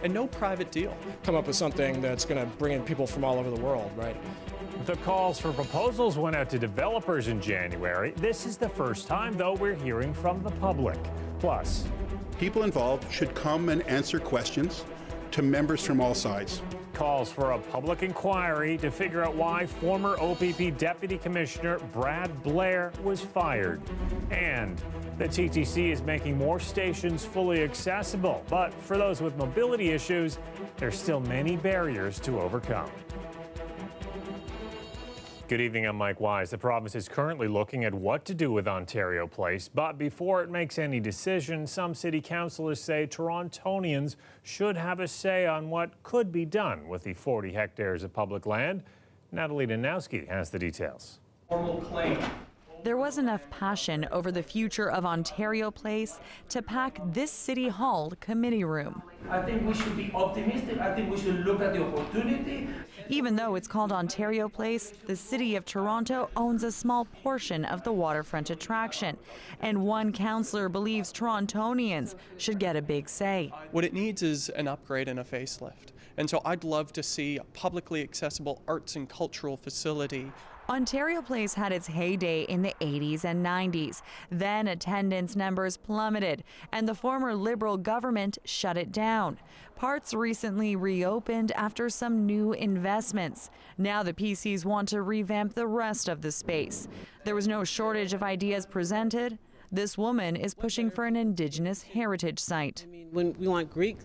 and no private deal. Come up with something that's going to bring in people from all over the world, right? The calls for proposals went out to developers in January. This is the first time, though, we're hearing from the public. Plus, people involved should come and answer questions to members from all sides. Calls for a public inquiry to figure out why former OPP Deputy Commissioner Brad Blair was fired. And the TTC is making more stations fully accessible. But for those with mobility issues, there's still many barriers to overcome. Good evening, I'm Mike Wise. The province is currently looking at what to do with Ontario Place, but before it makes any decision, some city councillors say Torontonians should have a say on what could be done with the 40 hectares of public land. Natalie Danowski has the details. Formal claim. There was enough passion over the future of Ontario Place to pack this City Hall committee room. I think we should be optimistic. I think we should look at the opportunity. Even though it's called Ontario Place, the City of Toronto owns a small portion of the waterfront attraction. And one councillor believes Torontonians should get a big say. What it needs is an upgrade and a facelift. And so I'd love to see a publicly accessible arts and cultural facility. Ontario Place had its heyday in the 80s and 90s. Then attendance numbers plummeted, and the former Liberal government shut it down. Parts recently reopened after some new investments. Now the PCs want to revamp the rest of the space. There was no shortage of ideas presented. This woman is pushing for an Indigenous heritage site. When we want Greek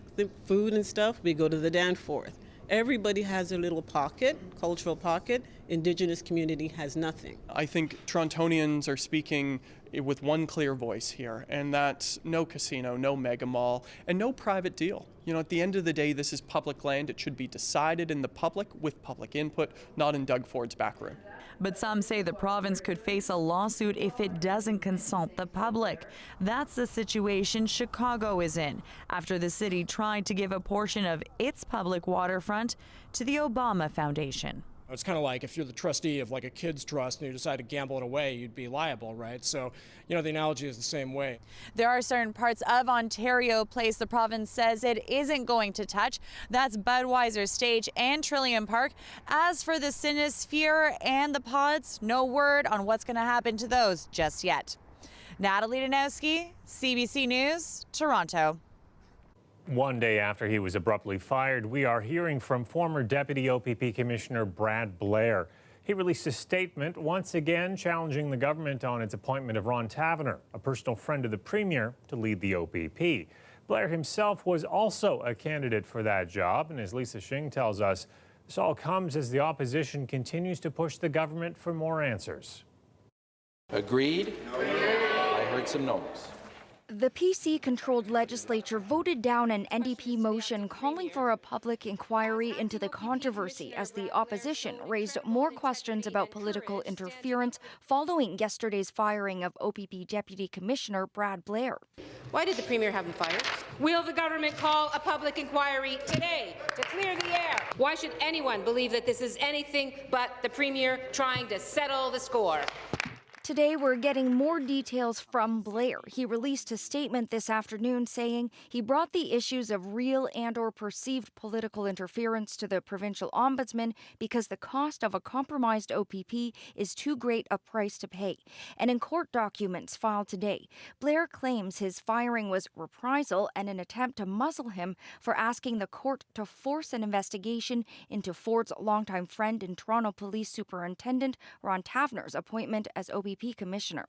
food and stuff, we go to the Danforth. Everybody has a little pocket, cultural pocket. Indigenous community has nothing. I think Torontonians are speaking with one clear voice here, and that's no casino, no mega mall, and no private deal. You know, at the end of the day, this is public land. It should be decided in the public with public input, not in Doug Ford's back room. But some say the province could face a lawsuit if it doesn't consult the public. That's the situation Chicago is in after the city tried to give a portion of its public waterfront to the Obama Foundation. It's kind of like if you're the trustee of like a kid's trust and you decide to gamble it away, you'd be liable, right? So, you know, the analogy is the same way. There are certain parts of Ontario Place the province says it isn't going to touch. That's Budweiser Stage and Trillium Park. As for the Cinesphere and the pods, no word on what's going to happen to those just yet. Natalie Danowski, CBC News, Toronto. One day after he was abruptly fired, we are hearing from former Deputy OPP Commissioner Brad Blair. He released a statement once again challenging the government on its appointment of Ron Taverner, a personal friend of the Premier, to lead the OPP. Blair himself was also a candidate for that job, and as Lisa Shing tells us, this all comes as the opposition continues to push the government for more answers. Agreed? I heard some no's. The PC-controlled legislature voted down an NDP motion calling for a public inquiry into the controversy as the opposition raised more questions about political interference following yesterday's firing of OPP Deputy Commissioner Brad Blair. Why did the Premier have him fired? Will the government call a public inquiry today to clear the air? Why should anyone believe that this is anything but the Premier trying to settle the score? Today, we're getting more details from Blair. He released a statement this afternoon saying he brought the issues of real and/or perceived political interference to the provincial ombudsman because the cost of a compromised OPP is too great a price to pay. And in court documents filed today, Blair claims his firing was reprisal and an attempt to muzzle him for asking the court to force an investigation into Ford's longtime friend and Toronto Police Superintendent Ron Taverner's appointment as OPP Commissioner.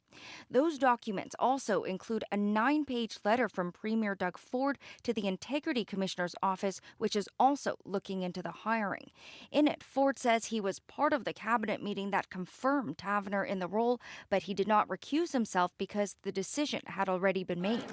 Those documents also include a 9-page letter from Premier Doug Ford to the Integrity Commissioner's office, which is also looking into the hiring. In it, Ford says he was part of the cabinet meeting that confirmed Taverner in the role, but he did not recuse himself because the decision had already been made.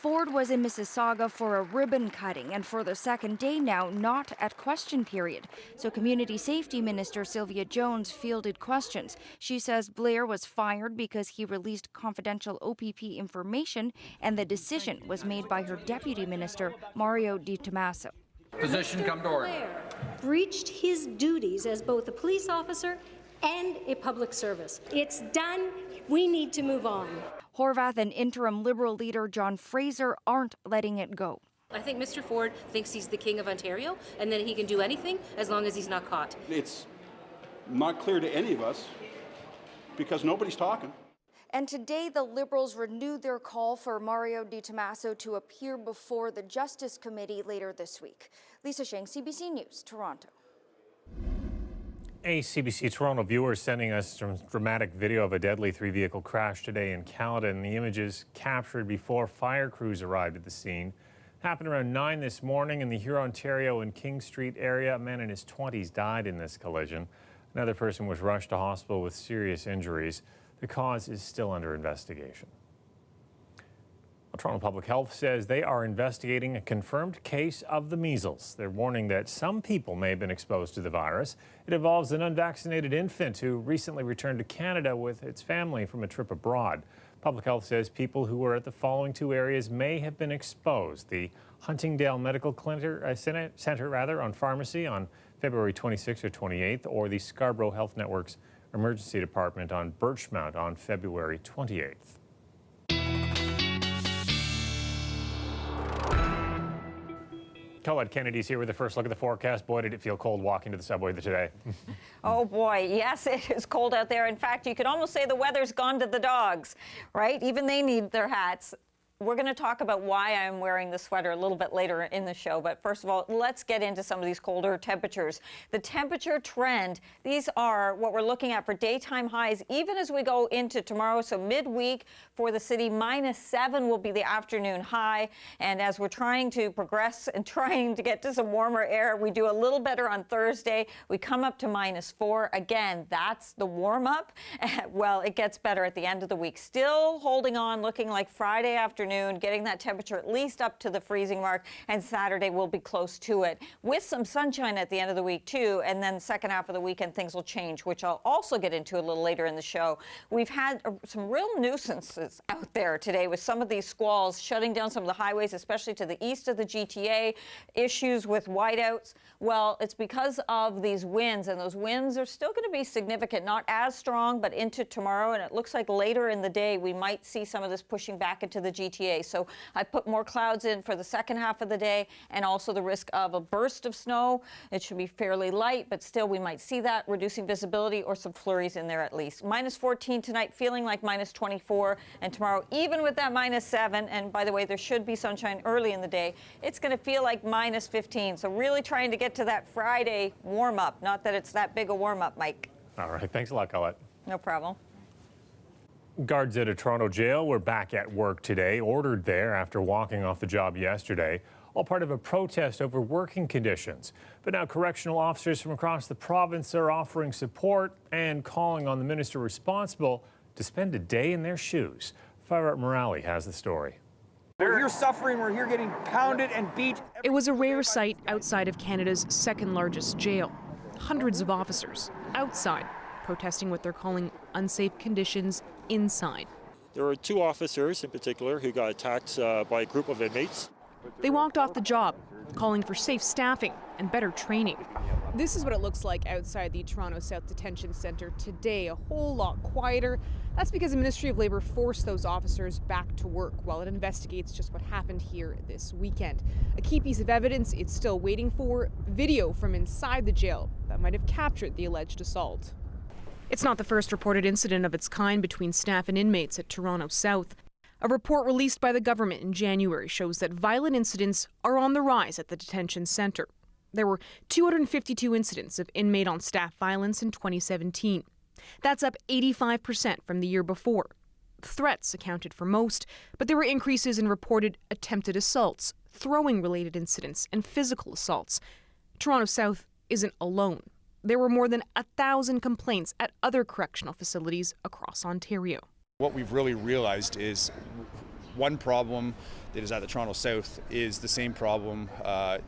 Ford was in Mississauga for a ribbon cutting and for the second day now not at question period. So Community Safety Minister Sylvia Jones fielded questions. She says Blair was fired because he released confidential OPP information and the decision was made by her Deputy Minister, Mario Di Tommaso. Position come to order. Blair breached his duties as both a police officer and a public service. It's done. We need to move on. Horvath and interim Liberal leader John Fraser aren't letting it go. I think Mr. Ford thinks he's the king of Ontario and that he can do anything as long as he's not caught. It's not clear to any of us because nobody's talking. And today, the Liberals renewed their call for Mario Di Tommaso to appear before the Justice Committee later this week. Lisa Shang, CBC News, Toronto. A CBC Toronto viewer sending us some dramatic video of a deadly three-vehicle crash today in Caledon. The images captured before fire crews arrived at the scene. Happened around 9 this morning in the Huron-Ontario and King Street area. A man in his 20s died in this collision. Another person was rushed to hospital with serious injuries. The cause is still under investigation. Well, Toronto Public Health says they are investigating a confirmed case of the measles. They're warning that some people may have been exposed to the virus. It involves an unvaccinated infant who recently returned to Canada with its family from a trip abroad. Public Health says people who were at the following 2 areas may have been exposed: the Huntingdale Medical Center on Pharmacy on February 26th or 28th, or the Scarborough Health Network's Emergency Department on Birchmount on February 28th. Colette Kennedy's here with the first look at the forecast. Boy, did it feel cold walking to the subway today. Oh boy, yes, it is cold out there. In fact, you could almost say the weather's gone to the dogs, right? Even they need their hats. We're going to talk about why I'm wearing the sweater a little bit later in the show. But first of all, let's get into some of these colder temperatures. The temperature trend, these are what we're looking at for daytime highs, even as we go into tomorrow. So midweek for the city, -7 will be the afternoon high. And as we're trying to progress and trying to get to some warmer air, we do a little better on Thursday. We come up to -4. Again, that's the warm up. Well, it gets better at the end of the week. Still holding on, looking like Friday afternoon, getting that temperature at least up to the freezing mark, and Saturday will be close to it, with some sunshine at the end of the week too. And then the second half of the weekend things will change, which I'll also get into a little later in the show. We've had some real nuisances out there today with some of these squalls shutting down some of the highways, especially to the east of the GTA, issues with whiteouts. Well, it's because of these winds, and those winds are still going to be significant, not as strong, but into tomorrow. And it looks like later in the day we might see some of this pushing back into the GTA. So I put more clouds in for the second half of the day, and also the risk of a burst of snow. It should be fairly light, but still we might see that, reducing visibility or some flurries in there at least. -14 tonight, feeling like -24, and tomorrow, even with that -7, and by the way, there should be sunshine early in the day, it's going to feel like -15. So really trying to get to that Friday warm-up. Not that it's that big a warm-up, Mike. All right, thanks a lot, Colette. No problem. Guards at a Toronto jail were back at work today, ordered there after walking off the job yesterday, all part of a protest over working conditions. But now correctional officers from across the province are offering support and calling on the minister responsible to spend a day in their shoes. Farah Morali has the story. We're here suffering, we're here getting pounded and beat. It was a rare sight outside of Canada's second largest jail. Hundreds of officers outside protesting what they're calling unsafe conditions inside. There were 2 officers in particular who got attacked by a group of inmates. They walked off the job, calling for safe staffing and better training. This is what it looks like outside the Toronto South Detention Centre today, a whole lot quieter. That's because the Ministry of Labour forced those officers back to work while it investigates just what happened here this weekend. A key piece of evidence it's still waiting for, video from inside the jail that might have captured the alleged assault. It's not the first reported incident of its kind between staff and inmates at Toronto South. A report released by the government in January shows that violent incidents are on the rise at the detention centre. There were 252 incidents of inmate-on-staff violence in 2017. That's up 85% from the year before. Threats accounted for most, but there were increases in reported attempted assaults, throwing-related incidents, and physical assaults. Toronto South isn't alone. There were more than 1,000 complaints at other correctional facilities across Ontario. What we've really realized is one problem that is at the Toronto South is the same problem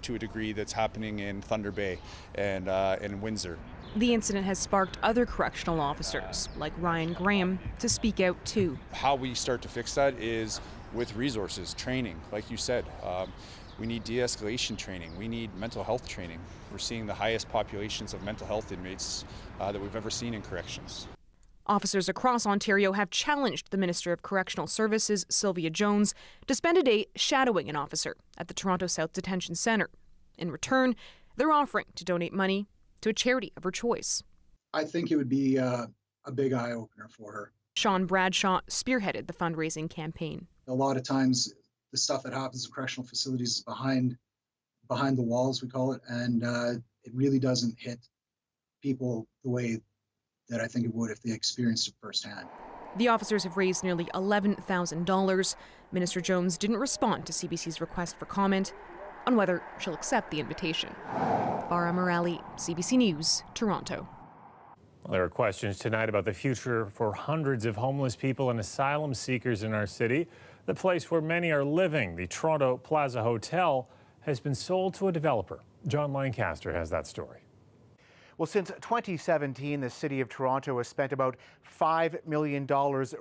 to a degree that's happening in Thunder Bay and in Windsor. The incident has sparked other correctional officers, like Ryan Graham, to speak out too. How we start to fix that is with resources, training, like you said. We need de-escalation training. We need mental health training. We're seeing the highest populations of mental health inmates that we've ever seen in corrections. Officers across Ontario have challenged the Minister of Correctional Services, Sylvia Jones, to spend a day shadowing an officer at the Toronto South Detention Centre. In return, they're offering to donate money to a charity of her choice. I think it would be a big eye-opener for her. Sean Bradshaw spearheaded the fundraising campaign. A lot of times, the stuff that happens in correctional facilities is behind the walls, we call it, and it really doesn't hit people the way that I think it would if they experienced it firsthand. The officers have raised nearly $11,000. Minister Jones didn't respond to CBC's request for comment on whether she'll accept the invitation. Farah Morelli, CBC News, Toronto. Well, there are questions tonight about the future for hundreds of homeless people and asylum seekers in our city. The place where many are living, the Toronto Plaza Hotel, has been sold to a developer. John Lancaster has that story. Well, since 2017, the City of Toronto has spent about $5 million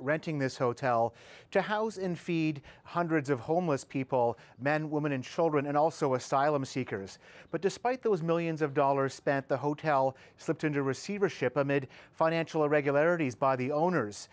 renting this hotel to house and feed hundreds of homeless people, men, women, and children, and also asylum seekers. But despite those millions of dollars spent, the hotel slipped into receivership amid financial irregularities by the owners.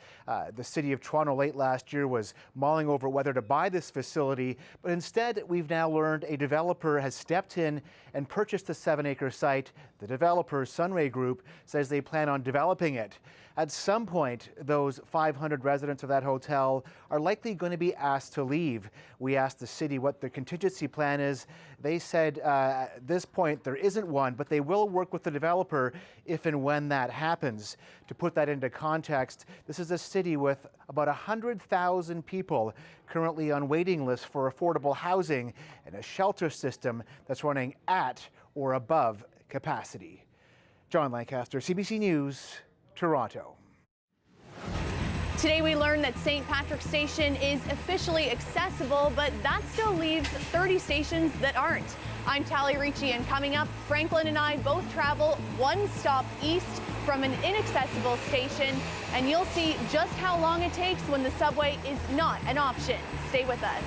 The City of Toronto late last year was mulling over whether to buy this facility, but instead we've now learned a developer has stepped in and purchased the 7-acre site. The developer, Sunray Group, says they plan on developing it. At some point, those 500 residents of that hotel are likely going to be asked to leave. We asked the city what the contingency plan is. They said at this point there isn't one, but they will work with the developer if and when that happens. To put that into context, this is a city with about 100,000 people currently on waiting lists for affordable housing and a shelter system that's running at or above capacity. John Lancaster, CBC News, Toronto. Today we learned that St. Patrick's Station is officially accessible, but that still leaves 30 stations that aren't. I'm Tally Ricci, and coming up, Franklin and I both travel one stop east from an inaccessible station, and you'll see just how long it takes when the subway is not an option. Stay with us.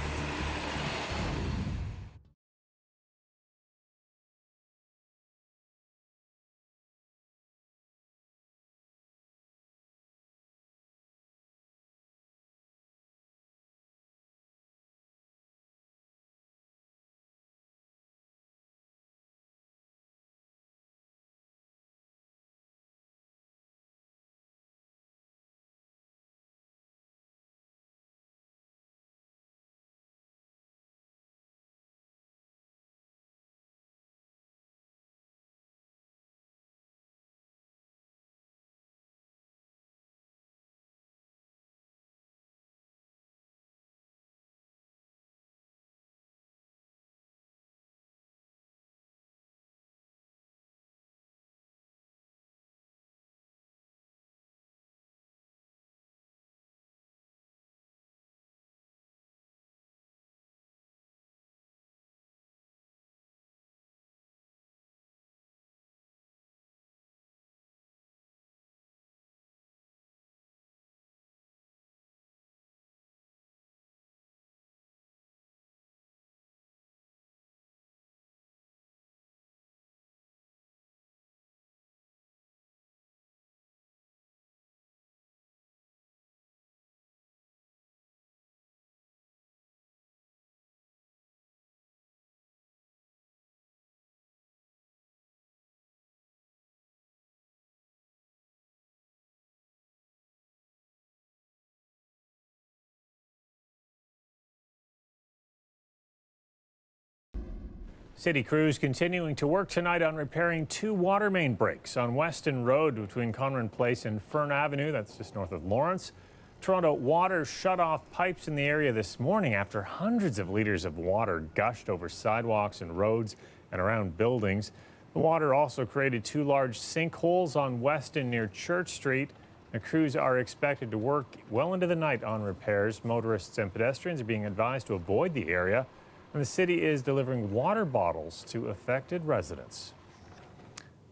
City crews continuing to work tonight on repairing 2 water main breaks on Weston Road between Conran Place and Fern Avenue. That's just north of Lawrence. Toronto Water shut off pipes in the area this morning after hundreds of liters of water gushed over sidewalks and roads and around buildings. The water also created 2 large sinkholes on Weston near Church Street. The crews are expected to work well into the night on repairs. Motorists and pedestrians are being advised to avoid the area. And the city is delivering water bottles to affected residents.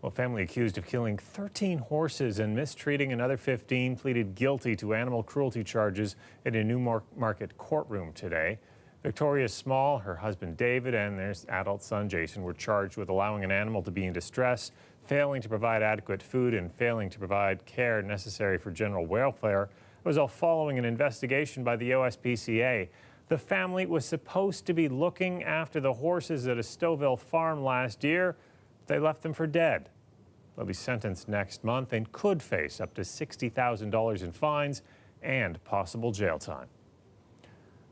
Well, a family accused of killing 13 horses and mistreating another 15 pleaded guilty to animal cruelty charges in a Newmarket courtroom today. Victoria Small, her husband David, and their adult son Jason were charged with allowing an animal to be in distress failing to provide adequate food and failing to provide care necessary for general welfare. It was all following an investigation by the OSPCA. The family was supposed to be looking after the horses at a Stouffville farm last year. They left them for dead. They'll be sentenced next month and could face up to $60,000 in fines and possible jail time.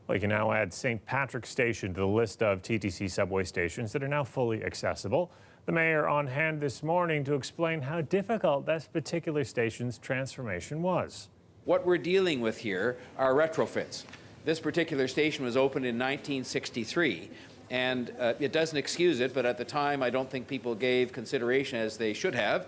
Well, you can now add St. Patrick's Station to the list of TTC subway stations that are now fully accessible. The mayor on hand this morning to explain how difficult this particular station's transformation was. What we're dealing with here are retrofits. This particular station was opened in 1963, and it doesn't excuse it, but at the time I don't think people gave consideration as they should have.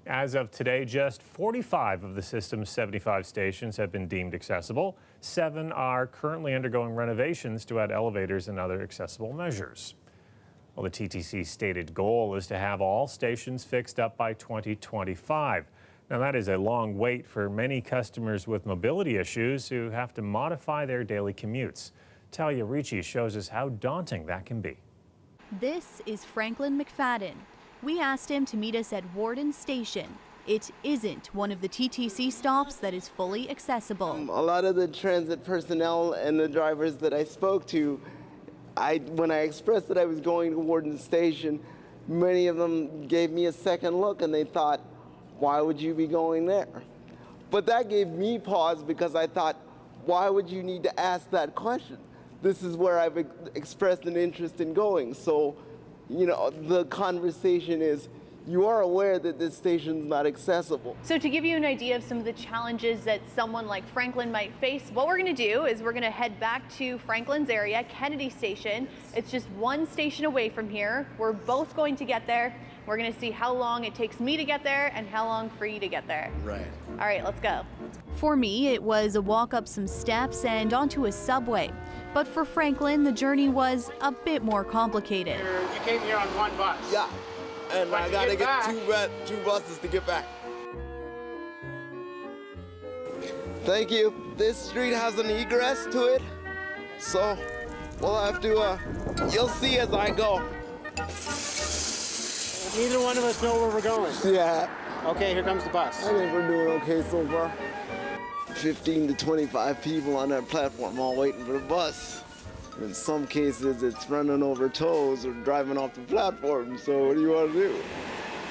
As of today, just 45 of the system's 75 stations have been deemed accessible. 7 are currently undergoing renovations to add elevators and other accessible measures. Well, the TTC's stated goal is to have all stations fixed up by 2025. Now, that is a long wait for many customers with mobility issues who have to modify their daily commutes. Talia Ricci shows us how daunting that can be. This is Franklin McFadden. We asked him to meet us at Warden Station. It isn't one of the TTC stops that is fully accessible. A lot of the transit personnel and the drivers that I spoke to, when I expressed that I was going to Warden Station, many of them gave me a second look and they thought, why would you be going there? But that gave me pause because I thought, why would you need to ask that question? This is where I've expressed an interest in going. So, you know, the conversation is, you are aware that this station's not accessible. So to give you an idea of some of the challenges that someone like Franklin might face, what we're going to do is we're going to head back to Franklin's area, Kennedy Station. It's just one station away from here. We're both going to get there. We're going to see how long it takes me to get there and how long for you to get there. Right. All right, let's go. For me, it was a walk up some steps and onto a subway. But for Franklin, the journey was a bit more complicated. You came here on one bus. Yeah, and But I to gotta get get two buses to get back. Thank you. This street has an egress to it, so we'll have to, you'll see as I go. Neither one of us know where we're going. Yeah. Okay, here comes the bus. I think we're doing okay so far. 15 to 25 people on that platform all waiting for the bus. In some cases, it's running over toes or driving off the platform, so what do you want to do?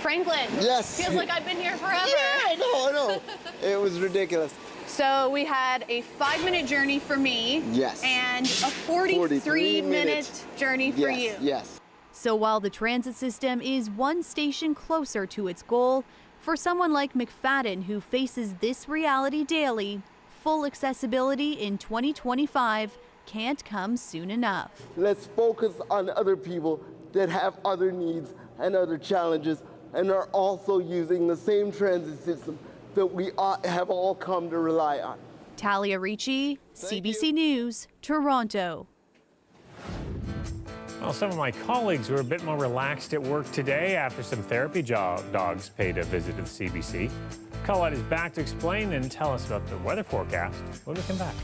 Franklin. Yes. Feels like I've been here forever. Yeah, I know. It was ridiculous. So we had a 5-minute journey for me. Yes. And a 43-minute journey for you. Yes. So while the transit system is one station closer to its goal, for someone like McFadden who faces this reality daily, full accessibility in 2025 can't come soon enough. Let's focus on other people that have other needs and other challenges and are also using the same transit system that we have all come to rely on. Talia Ricci, CBC News, Toronto. Well, some of my colleagues were a bit more relaxed at work today after some therapy dogs paid a visit to the CBC. Colette is back to explain and tell us about the weather forecast when we come back.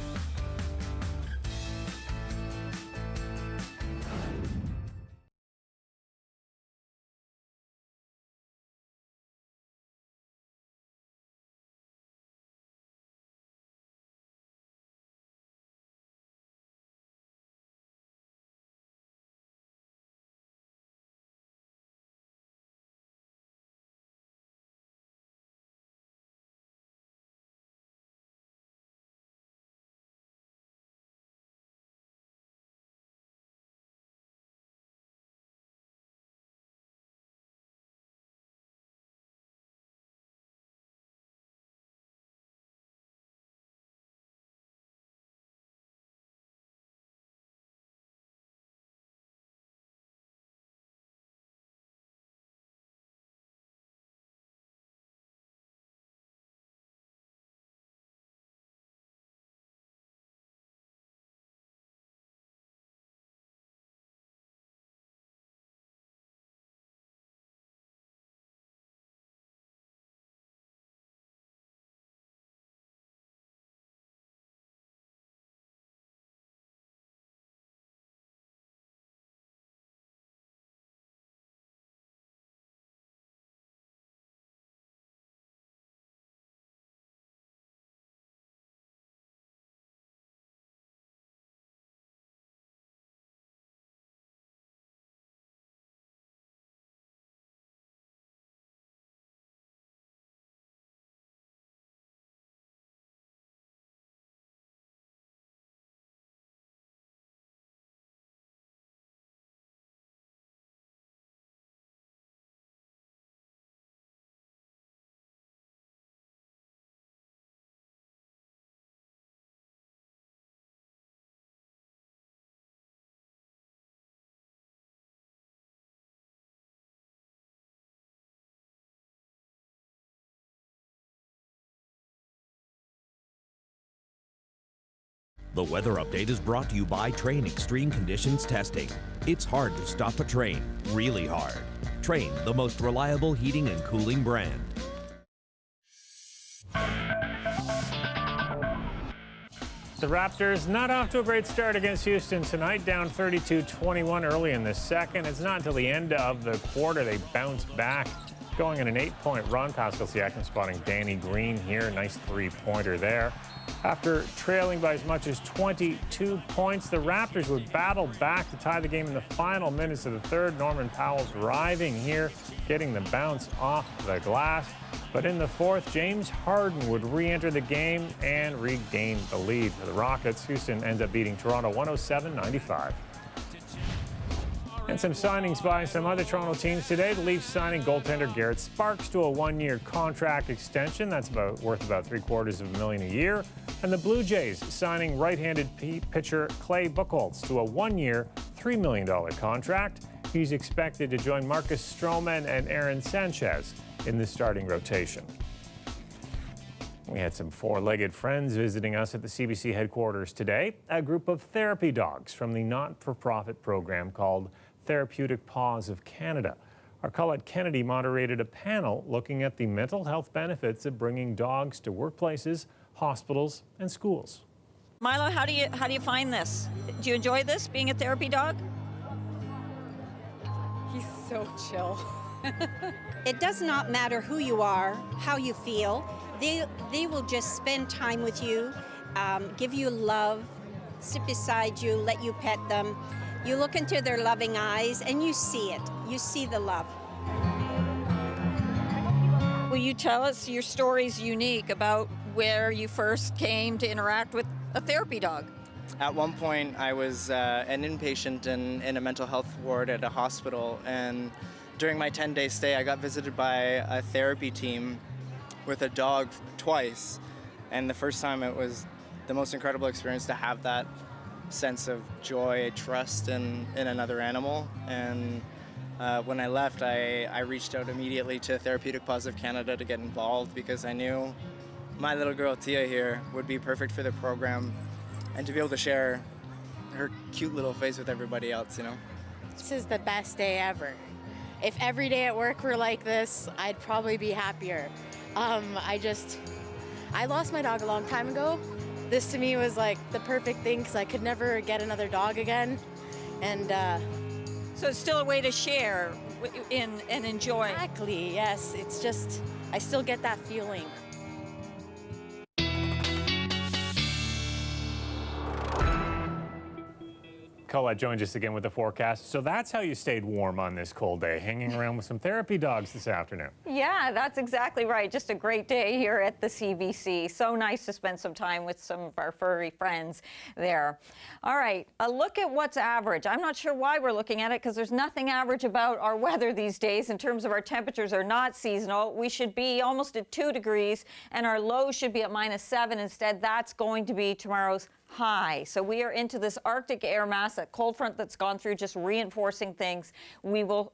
The weather update is brought to you by Train Extreme Conditions Testing. It's hard to stop a train, really hard. Train, the most reliable heating and cooling brand. The Raptors not off to a great start against Houston tonight, down 32-21 early in the second. It's not until the end of the quarter they bounce back, going on an 8-point run. Pascal Siakam spotting Danny Green here. Nice three-pointer there. After trailing by as much as 22 points, the Raptors would battle back to tie the game in the final minutes of the third. Norman Powell driving here, getting the bounce off the glass. But in the fourth, James Harden would re-enter the game and regain the lead for the Rockets. Houston ends up beating Toronto 107-95. And some signings by some other Toronto teams today. The Leafs signing goaltender Garrett Sparks to a one-year contract extension. That's worth about $750,000 a year. And the Blue Jays signing right-handed pitcher Clay Buchholz to a one-year, $3 million contract. He's expected to join Marcus Stroman and Aaron Sanchez in the starting rotation. We had some four-legged friends visiting us at the CBC headquarters today. A group of therapy dogs from the not-for-profit program called Therapeutic Paws of Canada. Our Colette Kennedy moderated a panel looking at the mental health benefits of bringing dogs to workplaces, hospitals, and schools. Milo, how do you find this? Do you enjoy this, being a therapy dog? He's so chill. It does not matter who you are, how you feel. They will just spend time with you, give you love, sit beside you, let you pet them. You look into their loving eyes and you see it. You see the love. Will you tell us your story's unique about where you first came to interact with a therapy dog? At one point, I was an inpatient in a mental health ward at a hospital, and during my 10-day stay, I got visited by a therapy team with a dog twice, and the first time it was the most incredible experience to have that sense of joy, trust in another animal. And when I left, I reached out immediately to Therapeutic Paws of Canada to get involved because I knew my little girl Tia here would be perfect for the program, and to be able to share her cute little face with everybody else, you know. This is the best day ever. If every day at work were like this, I'd probably be happier. I lost my dog a long time ago. This to me was like the perfect thing because I could never get another dog again. And so it's still a way to share and enjoy. Exactly, yes. It's just, I still get that feeling. Colette joins us again with the forecast. So that's how you stayed warm on this cold day, hanging around with some therapy dogs this afternoon. Yeah, that's exactly right. Just a great day here at the CBC. So nice to spend some time with some of our furry friends there. All right, a look at what's average. I'm not sure why we're looking at it because there's nothing average about our weather these days in terms of our temperatures are not seasonal. We should be almost at 2 degrees and our low should be at -7. Instead, that's going to be tomorrow's high. So we are into this Arctic air mass, that cold front that's gone through, just reinforcing things. We will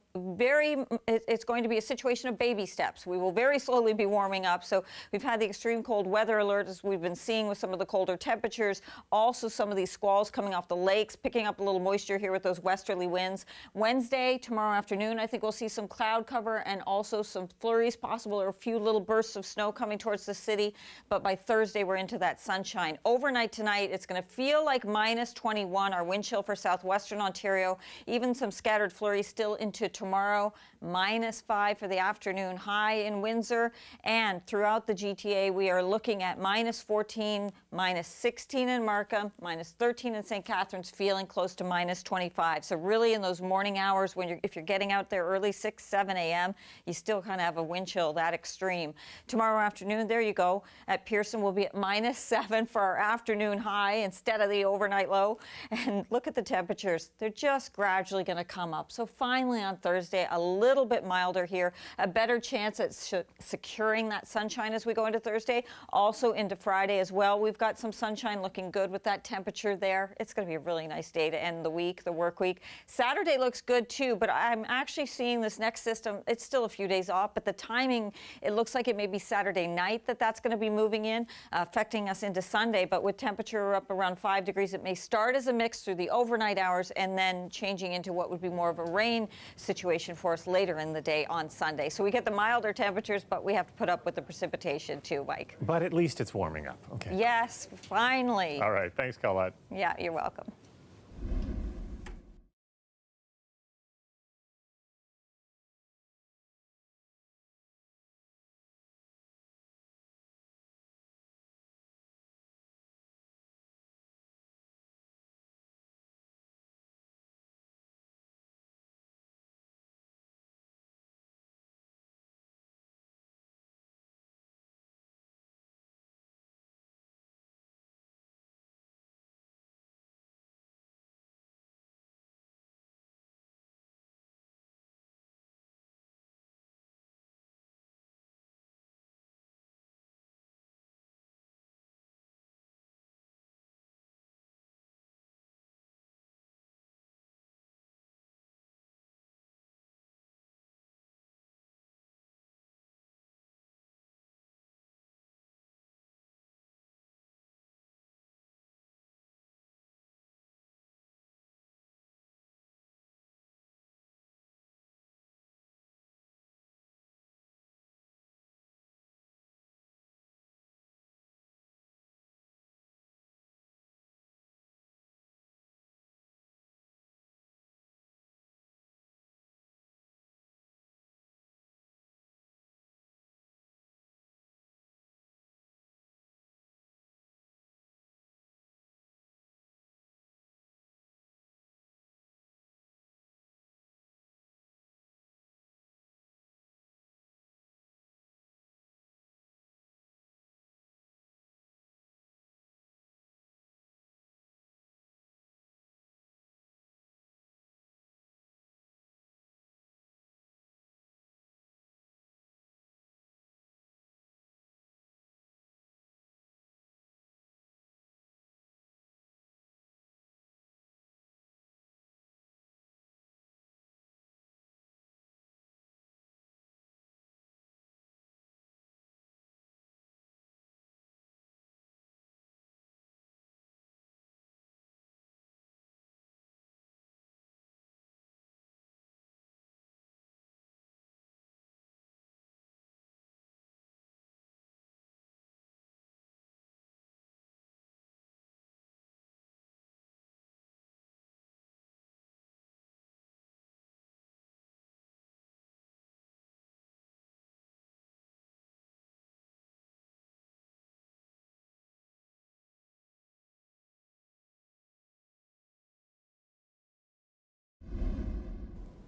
it's going to be a situation of baby steps. We will very slowly be warming up. So we've had the extreme cold weather alert as we've been seeing with some of the colder temperatures. Also some of these squalls coming off the lakes, picking up a little moisture here with those westerly winds. Wednesday, tomorrow afternoon, I think we'll see some cloud cover and also some flurries possible, or a few little bursts of snow coming towards the city. But by Thursday, we're into that sunshine. Overnight tonight, it's going to feel like -21, our wind chill for southwestern Ontario. Even some scattered flurries still into tomorrow. -5 for the afternoon high in Windsor. And throughout the GTA, we are looking at -14, -16 in Markham, -13 in St. Catharines, feeling close to -25. So really in those morning hours, when if you're getting out there early, 6, 7 a.m., you still kind of have a wind chill that extreme. Tomorrow afternoon, there you go. At Pearson, we'll be at -7 for our afternoon high instead of the overnight low. And look at the temperatures. They're just gradually going to come up. So finally on Thursday, a little bit milder here, a better chance at securing that sunshine as we go into Thursday. Also into Friday as well. We've got some sunshine looking good with that temperature there. It's going to be a really nice day to end the week, the work week. Saturday looks good too, but I'm actually seeing this next system. It's still a few days off, but the timing, it looks like it may be Saturday night that's going to be moving in, affecting us into Sunday. But with temperature up up around 5 degrees. It may start as a mix through the overnight hours and then changing into what would be more of a rain situation for us later in the day on Sunday. So we get the milder temperatures, but we have to put up with the precipitation too, Mike. But at least it's warming up. Okay. Yes, finally. All right. Thanks, Colette. Yeah, you're welcome.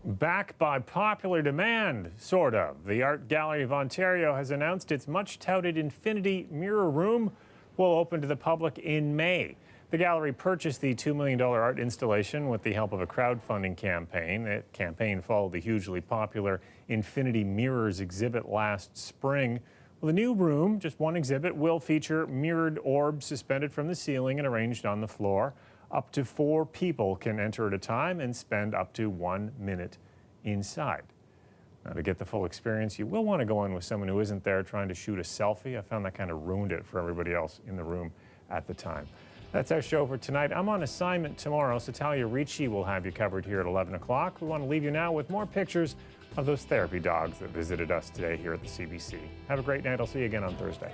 Back by popular demand, sort of. The Art Gallery of Ontario has announced its much-touted Infinity Mirror Room will open to the public in May. The gallery purchased the $2 million art installation with the help of a crowdfunding campaign. That campaign followed the hugely popular Infinity Mirrors exhibit last spring. Well, the new room, just one exhibit, will feature mirrored orbs suspended from the ceiling and arranged on the floor. Up to 4 people can enter at a time and spend up to 1 minute inside. Now, to get the full experience, you will want to go in with someone who isn't there trying to shoot a selfie. I found that kind of ruined it for everybody else in the room at the time. That's our show for tonight. I'm on assignment tomorrow, so Talia Ricci will have you covered here at 11 o'clock. We want to leave you now with more pictures of those therapy dogs that visited us today here at the CBC. Have a great night. I'll see you again on Thursday.